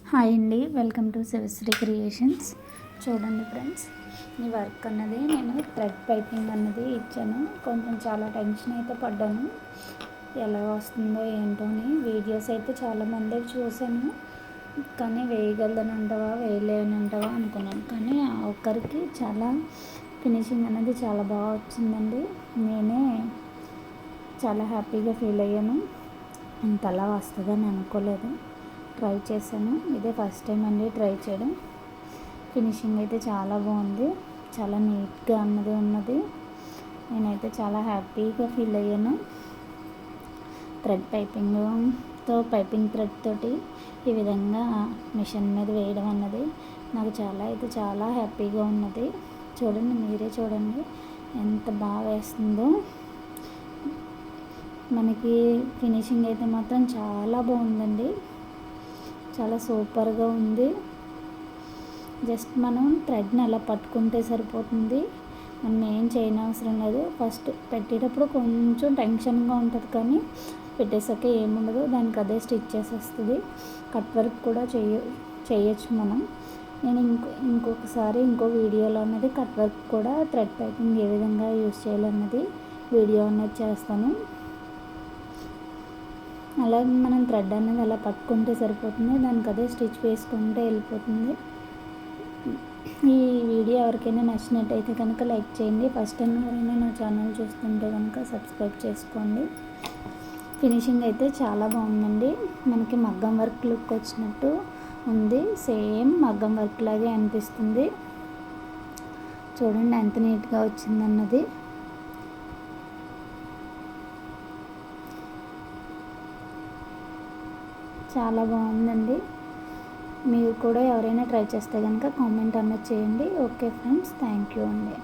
Hi అండి, welcome to Sivasri creations. చూడండి friends, ఈ వర్క్ అన్నది నేను థ్రెడ్ పైపింగ్ అన్నది ఇచ్చాను. కొంచెం చాలా టెన్షన్ అయితే పడ్డాను, ఎలా వస్తుందో ఏంటో అని. వీడియోస్ అయితే చాలామంది చూశాను, కానీ వేయగలదని అంటావా వేయలేని అంటావా అనుకున్నాను. కానీ ఆ ఒక్కరికి చాలా ఫినిషింగ్ అనేది చాలా బాగా వచ్చిందండి. నేనే చాలా హ్యాపీగా ఫీల్ అయ్యాను. ఇంతలా వస్తుందని అనుకోలేదు. ట్రై చేశాను, ఇదే ఫస్ట్ టైం అండి ట్రై చేయడం. ఫినిషింగ్ అయితే చాలా బాగుంది, చాలా నీట్గా ఉన్నది. నేనైతే చాలా హ్యాపీగా ఫీల్ అయ్యాను. థ్రెడ్ పైపింగ్ థ్రెడ్ తోటి ఈ విధంగా మిషన్ మీద వేయడం అన్నది నాకు చాలా హ్యాపీగా ఉన్నది. చూడండి, మీరే చూడండి ఎంత బాగా వేస్తుందో. మనకి ఫినిషింగ్ అయితే మాత్రం చాలా బాగుందండి, చాలా సూపర్గా ఉంది. జస్ట్ మనం థ్రెడ్ని అలా పట్టుకుంటే సరిపోతుంది, మనం ఏం చేయనవసరం లేదు. ఫస్ట్ పెట్టేటప్పుడు కొంచెం టెన్షన్గా ఉంటుంది, కానీ పెట్టేసాక ఏముండదు, దానికి అదే స్టిచ్ చేసేస్తుంది. కట్ వర్క్ కూడా చేయొచ్చు మనం. నేను ఇంకొకసారి ఇంకో వీడియోలో అనేది కట్ వర్క్ కూడా థ్రెడ్ పైపింగ్ ఏ విధంగా యూస్ చేయాలన్నది వీడియో అనేది చేస్తాను. అలా మనం థ్రెడ్ అనేది అలా పట్టుకుంటే సరిపోతుంది, దానికి అదే స్టిచ్ వేసుకుంటే వెళ్ళిపోతుంది. ఈ వీడియో ఎవరికైనా నచ్చినట్టయితే కనుక లైక్ చేయండి. ఫస్ట్ టైం ఎవరైనా నా ఛానల్ చూస్తుంటే కనుక సబ్స్క్రైబ్ చేసుకోండి. ఫినిషింగ్ అయితే చాలా బాగుందండి, మనకి మగ్గం వర్క్ లుక్ వచ్చినట్టు ఉంది. సేమ్ మగ్గం వర్క్ లాగే అనిపిస్తుంది. చూడండి ఎంత నీట్గా వచ్చిందన్నది. చాలా బాగుందండి. మీరు కూడా ఎవరైనా ట్రై చేస్తే కనుక కామెంట్ అన్నది చేయండి. ఓకే ఫ్రెండ్స్, థ్యాంక్ యూ అండి.